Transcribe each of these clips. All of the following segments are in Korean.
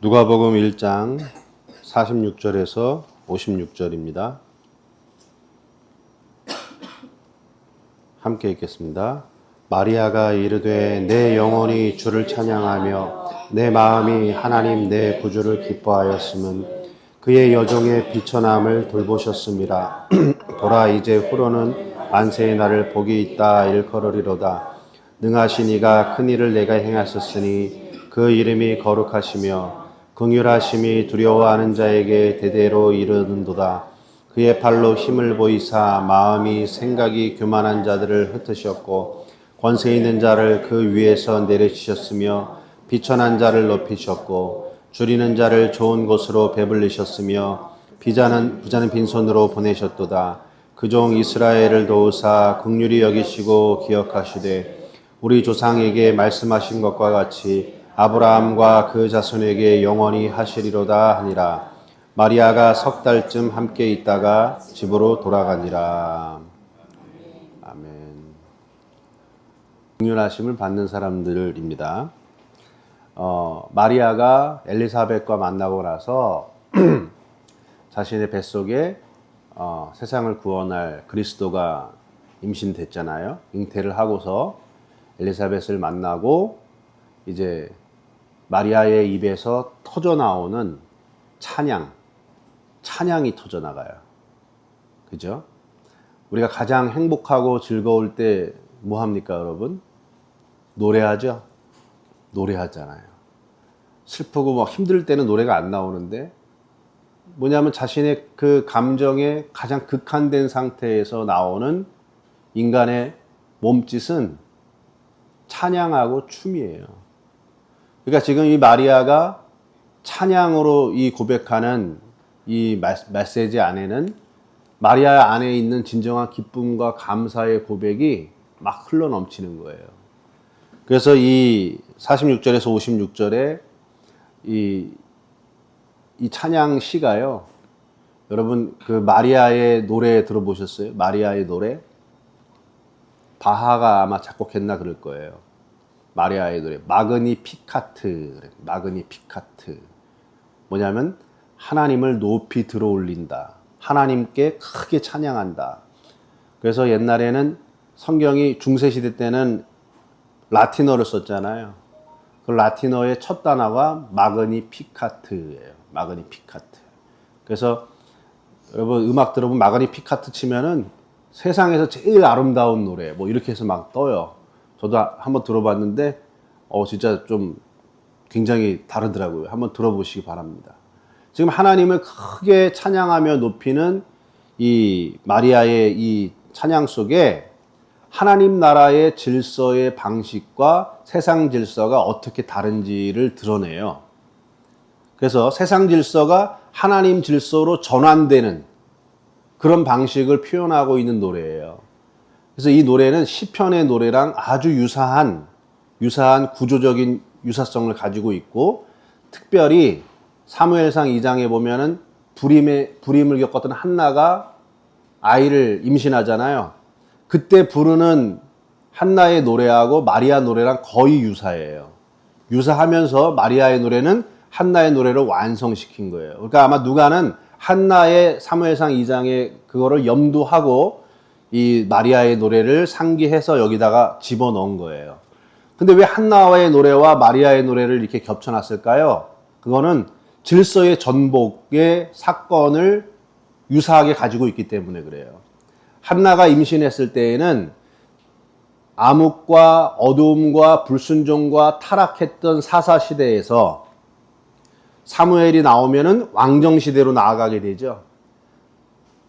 누가복음 1장 46절에서 56절입니다. 함께 읽겠습니다. 마리아가 이르되 내 영혼이 주를 찬양하며 내 마음이 하나님 내 구주를 기뻐하였음은 그의 여종의 비천함을 돌보셨음이라. 보라 이제 후로는 만세의 날을 복이 있다 일컬으리로다. 능하신 이가 큰 일을 내가 행하셨으니 그 이름이 거룩하시며 긍휼하심이 두려워하는 자에게 대대로 이르는도다. 그의 팔로 힘을 보이사 마음이 생각이 교만한 자들을 흩으셨고 권세 있는 자를 그 위에서 내리치셨으며 비천한 자를 높이셨고 줄이는 자를 좋은 곳으로 배불리셨으며 부자는 빈손으로 보내셨도다. 그 종 이스라엘을 도우사 긍휼히 여기시고 기억하시되 우리 조상에게 말씀하신 것과 같이 아브라함과 그 자손에게 영원히 하시리로다 하니라. 마리아가 석 달쯤 함께 있다가 집으로 돌아가니라. 아멘. 긍휼하심을 받는 사람들입니다. 마리아가 엘리사벳과 만나고 나서 자신의 뱃속에 세상을 구원할 그리스도가 임신됐잖아요. 잉태를 하고서 엘리사벳을 만나고 이제 마리아의 입에서 터져나오는 찬양이 터져나가요. 그죠? 우리가 가장 행복하고 즐거울 때 뭐 합니까, 여러분? 노래하죠? 노래하잖아요. 슬프고 막 힘들 때는 노래가 안 나오는데 뭐냐면 자신의 그 감정의 가장 극한된 상태에서 나오는 인간의 몸짓은 찬양하고 춤이에요. 그러니까 지금 이 마리아가 찬양으로 이 고백하는 이 메시지 안에는 마리아 안에 있는 진정한 기쁨과 감사의 고백이 막 흘러 넘치는 거예요. 그래서 이 46절에서 56절에 이 찬양 시가요. 여러분 그 마리아의 노래 들어보셨어요? 마리아의 노래? 바하가 아마 작곡했나 그럴 거예요. 마리아의 노래. 마그니피카트. 마그니피카트. 뭐냐면 하나님을 높이 들어올린다. 하나님께 크게 찬양한다. 그래서 옛날에는 성경이 중세시대 때는 라틴어를 썼잖아요. 그 라틴어의 첫 단어가 마그니피카트예요. 마그니피카트. 그래서 여러분 음악 들어보면 마그니피카트 치면은 세상에서 제일 아름다운 노래 뭐 이렇게 해서 막 떠요. 저도 한번 들어봤는데 진짜 좀 굉장히 다르더라고요. 한번 들어보시기 바랍니다. 지금 하나님을 크게 찬양하며 높이는 이 마리아의 이 찬양 속에 하나님 나라의 질서의 방식과 세상 질서가 어떻게 다른지를 드러내요. 그래서 세상 질서가 하나님 질서로 전환되는 그런 방식을 표현하고 있는 노래예요. 그래서 이 노래는 시편의 노래랑 아주 유사한 구조적인 유사성을 가지고 있고 특별히 사무엘상 2장에 보면은 불임을 겪었던 한나가 아이를 임신하잖아요. 그때 부르는 한나의 노래하고 마리아 노래랑 거의 유사해요. 유사하면서 마리아의 노래는 한나의 노래를 완성시킨 거예요. 그러니까 아마 누가는 한나의 사무엘상 2장에 그거를 염두하고 이 마리아의 노래를 상기해서 여기다가 집어넣은 거예요. 근데 왜 한나의 노래와 마리아의 노래를 이렇게 겹쳐놨을까요? 그거는 질서의 전복의 사건을 유사하게 가지고 있기 때문에 그래요. 한나가 임신했을 때에는 암흑과 어두움과 불순종과 타락했던 사사시대에서 사무엘이 나오면은 왕정시대로 나아가게 되죠.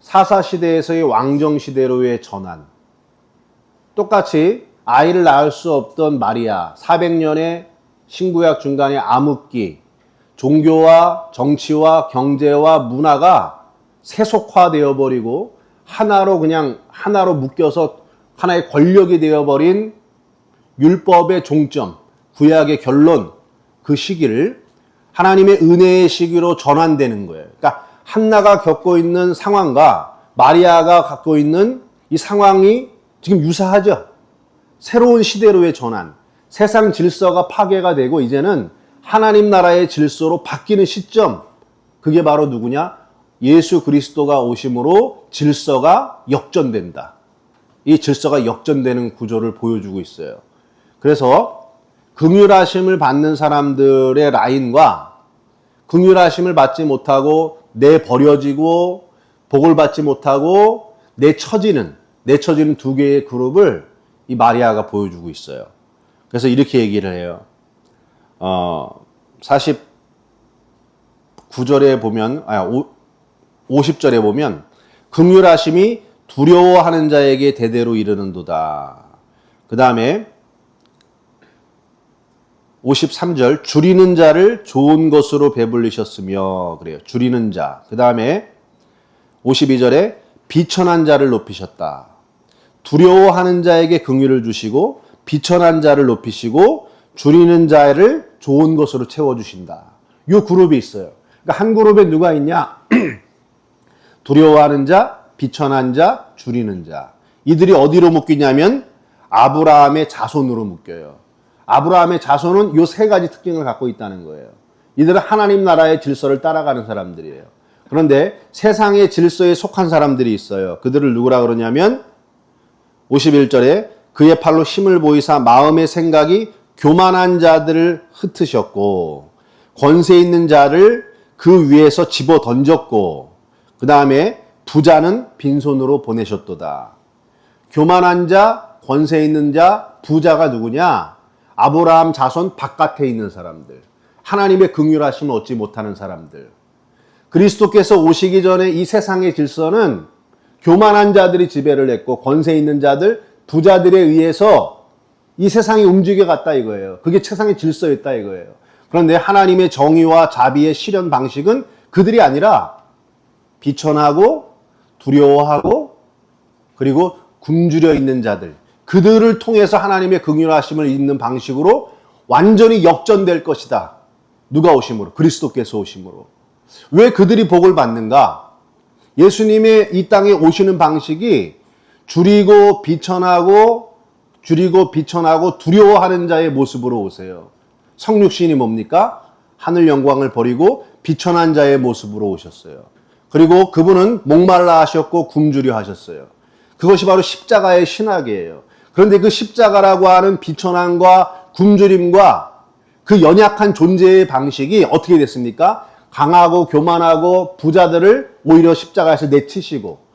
사사시대에서의 왕정시대로의 전환. 똑같이 아이를 낳을 수 없던 마리아, 400년의 신구약 중간의 암흑기, 종교와 정치와 경제와 문화가 세속화되어 버리고 하나로 묶여서 하나의 권력이 되어버린 율법의 종점, 구약의 결론, 그 시기를 하나님의 은혜의 시기로 전환되는 거예요. 그러니까 한나가 겪고 있는 상황과 마리아가 갖고 있는 이 상황이 지금 유사하죠. 새로운 시대로의 전환, 세상 질서가 파괴가 되고 이제는 하나님 나라의 질서로 바뀌는 시점, 그게 바로 누구냐? 예수 그리스도가 오심으로 질서가 역전된다. 이 질서가 역전되는 구조를 보여주고 있어요. 그래서 긍휼하심을 받는 사람들의 라인과 긍휼하심을 받지 못하고 내버려지고 복을 받지 못하고 내처지는 두 개의 그룹을 이 마리아가 보여주고 있어요. 그래서 이렇게 얘기를 해요. 49절에 보면, 50절에 보면, 긍휼하심이 두려워하는 자에게 대대로 이르는도다. 그 다음에 53절, 줄이는 자를 좋은 것으로 배불리셨으며, 그래요. 줄이는 자. 그 다음에 52절에 비천한 자를 높이셨다. 두려워하는 자에게 긍휼을 주시고, 비천한 자를 높이시고, 줄이는 자를 좋은 것으로 채워주신다. 이 그룹이 있어요. 그러니까 한 그룹에 누가 있냐? 두려워하는 자, 비천한 자, 줄이는 자. 이들이 어디로 묶이냐면 아브라함의 자손으로 묶여요. 아브라함의 자손은 이 세 가지 특징을 갖고 있다는 거예요. 이들은 하나님 나라의 질서를 따라가는 사람들이에요. 그런데 세상의 질서에 속한 사람들이 있어요. 그들을 누구라 그러냐면 51절에 그의 팔로 힘을 보이사 마음의 생각이 교만한 자들을 흩으셨고 권세 있는 자를 그 위에서 집어 던졌고 그 다음에 부자는 빈손으로 보내셨도다. 교만한 자, 권세 있는 자, 부자가 누구냐? 아브라함 자손 바깥에 있는 사람들. 하나님의 긍휼하심을 얻지 못하는 사람들. 그리스도께서 오시기 전에 이 세상의 질서는 교만한 자들이 지배를 했고 권세 있는 자들, 부자들에 의해서 이 세상이 움직여갔다 이거예요. 그게 세상의 질서였다 이거예요. 그런데 하나님의 정의와 자비의 실현 방식은 그들이 아니라 비천하고 두려워하고 그리고 굶주려 있는 자들, 그들을 통해서 하나님의 긍휼하심을 있는 방식으로 완전히 역전될 것이다. 누가 오심으로? 그리스도께서 오심으로. 왜 그들이 복을 받는가? 예수님의 이 땅에 오시는 방식이 줄이고 비천하고 두려워하는 자의 모습으로 오세요. 성육신이 뭡니까? 하늘 영광을 버리고 비천한 자의 모습으로 오셨어요. 그리고 그분은 목말라 하셨고 굶주려 하셨어요. 그것이 바로 십자가의 신학이에요. 그런데 그 십자가라고 하는 비천함과 굶주림과 그 연약한 존재의 방식이 어떻게 됐습니까? 강하고 교만하고 부자들을 오히려 십자가에서 내치시고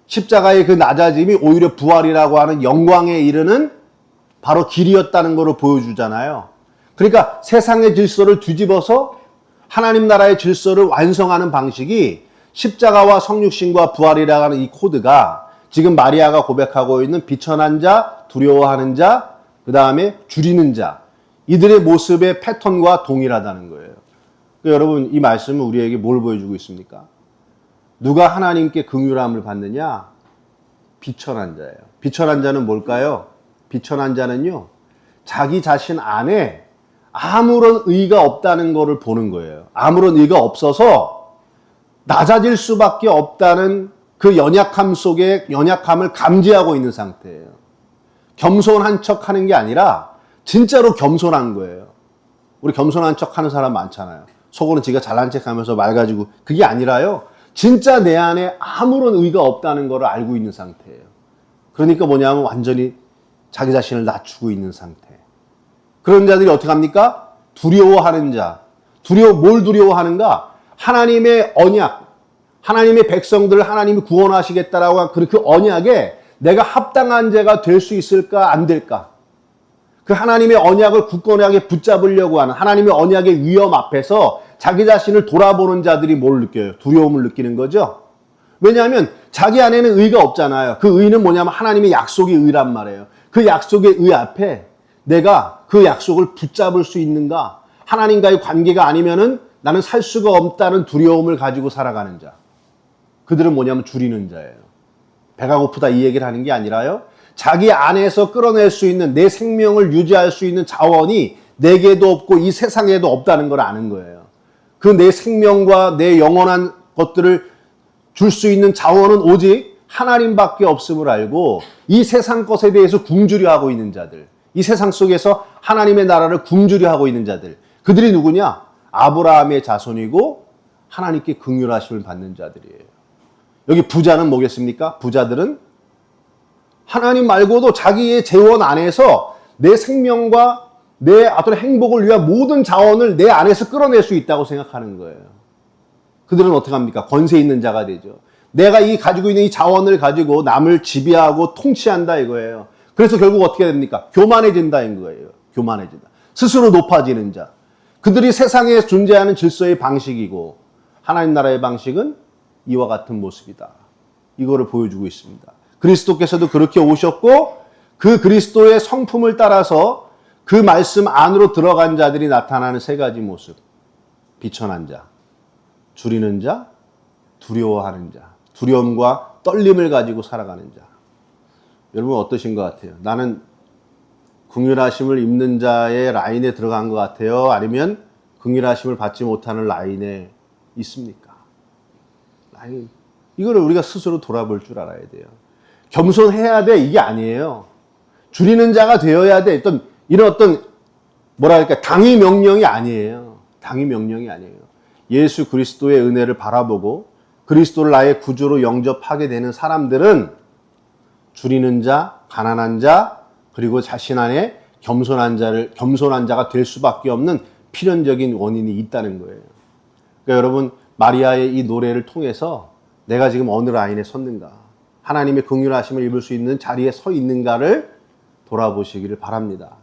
십자가의 그 낮아짐이 오히려 부활이라고 하는 영광에 이르는 바로 길이었다는 것을 보여주잖아요. 그러니까 세상의 질서를 뒤집어서 하나님 나라의 질서를 완성하는 방식이 십자가와 성육신과 부활이라고 하는 이 코드가 지금 마리아가 고백하고 있는 비천한 자, 두려워하는 자, 그 다음에 줄이는 자, 이들의 모습의 패턴과 동일하다는 거예요. 그러니까 여러분, 이 말씀은 우리에게 뭘 보여주고 있습니까? 누가 하나님께 긍휼함을 받느냐? 비천한 자예요. 비천한 자는 뭘까요? 비천한 자는요, 자기 자신 안에 아무런 의가 없다는 것을 보는 거예요. 아무런 의가 없어서 낮아질 수밖에 없다는 그 연약함 속에 연약함을 감지하고 있는 상태예요. 겸손한 척 하는 게 아니라 진짜로 겸손한 거예요. 우리 겸손한 척 하는 사람 많잖아요. 속으로는 지가 잘난 척 하면서 말 가지고. 그게 아니라요, 진짜 내 안에 아무런 의가 없다는 걸 알고 있는 상태예요. 그러니까 뭐냐면 완전히 자기 자신을 낮추고 있는 상태. 그런 자들이 어떻게 합니까? 두려워하는 자. 뭘 두려워하는가? 하나님의 언약, 하나님의 백성들을 하나님이 구원하시겠다라고 한 그 언약에 내가 합당한 자가 될 수 있을까, 안 될까? 그 하나님의 언약을 굳건하게 붙잡으려고 하는 하나님의 언약의 위험 앞에서 자기 자신을 돌아보는 자들이 뭘 느껴요? 두려움을 느끼는 거죠. 왜냐하면 자기 안에는 의가 없잖아요. 그 의는 뭐냐면 하나님의 약속의 의란 말이에요. 그 약속의 의 앞에 내가 그 약속을 붙잡을 수 있는가? 하나님과의 관계가 아니면은 나는 살 수가 없다는 두려움을 가지고 살아가는 자. 그들은 뭐냐면 줄이는 자예요. 배가 고프다 이 얘기를 하는 게 아니라요, 자기 안에서 끌어낼 수 있는 내 생명을 유지할 수 있는 자원이 내게도 없고 이 세상에도 없다는 걸 아는 거예요. 그 내 생명과 내 영원한 것들을 줄 수 있는 자원은 오직 하나님밖에 없음을 알고 이 세상 것에 대해서 굶주려 하고 있는 자들, 이 세상 속에서 하나님의 나라를 굶주려 하고 있는 자들, 그들이 누구냐? 아브라함의 자손이고 하나님께 긍휼하심을 받는 자들이에요. 여기 부자는 뭐겠습니까? 부자들은 하나님 말고도 자기의 재원 안에서 내 생명과 내 어떤 행복을 위한 모든 자원을 내 안에서 끌어낼 수 있다고 생각하는 거예요. 그들은 어떻게 합니까? 권세 있는 자가 되죠. 내가 가지고 있는 이 자원을 가지고 남을 지배하고 통치한다 이거예요. 그래서 결국 어떻게 됩니까? 교만해진다인 거예요. 교만해진다. 스스로 높아지는 자. 그들이 세상에 존재하는 질서의 방식이고 하나님 나라의 방식은 이와 같은 모습이다. 이거를 보여주고 있습니다. 그리스도께서도 그렇게 오셨고 그 그리스도의 성품을 따라서 그 말씀 안으로 들어간 자들이 나타나는 세 가지 모습. 비천한 자, 줄이는 자, 두려워하는 자, 두려움과 떨림을 가지고 살아가는 자. 여러분 어떠신 것 같아요? 나는 긍휼하심을 입는 자의 라인에 들어간 것 같아요? 아니면 긍휼하심을 받지 못하는 라인에 있습니까? 라인. 이거를 우리가 스스로 돌아볼 줄 알아야 돼요. 겸손해야 돼 이게 아니에요. 줄이는 자가 되어야 돼. 이런 어떤 뭐랄까 당위 명령이 아니에요. 당위 명령이 아니에요. 예수 그리스도의 은혜를 바라보고 그리스도를 나의 구주로 영접하게 되는 사람들은 줄이는 자, 가난한 자, 그리고 자신 안에 겸손한 자가 될 수밖에 없는 필연적인 원인이 있다는 거예요. 그러니까 여러분 마리아의 이 노래를 통해서 내가 지금 어느 라인에 섰는가, 하나님의 긍휼하심을 입을 수 있는 자리에 서 있는가를 돌아보시기를 바랍니다.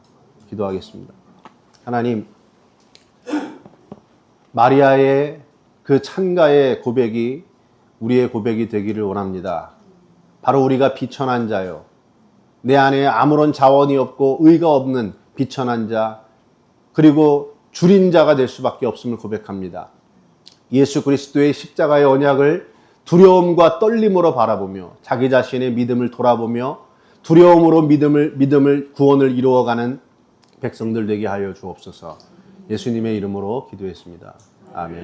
기도하겠습니다. 하나님, 마리아의 그 찬가의 고백이 우리의 고백이 되기를 원합니다. 바로 우리가 비천한 자요. 내 안에 아무런 자원이 없고 의가 없는 비천한 자, 그리고 줄인 자가 될 수밖에 없음을 고백합니다. 예수 그리스도의 십자가의 언약을 두려움과 떨림으로 바라보며 자기 자신의 믿음을 돌아보며 두려움으로 구원을 이루어가는 백성들 되게 하여 주옵소서. 예수님의 이름으로 기도했습니다. 아멘.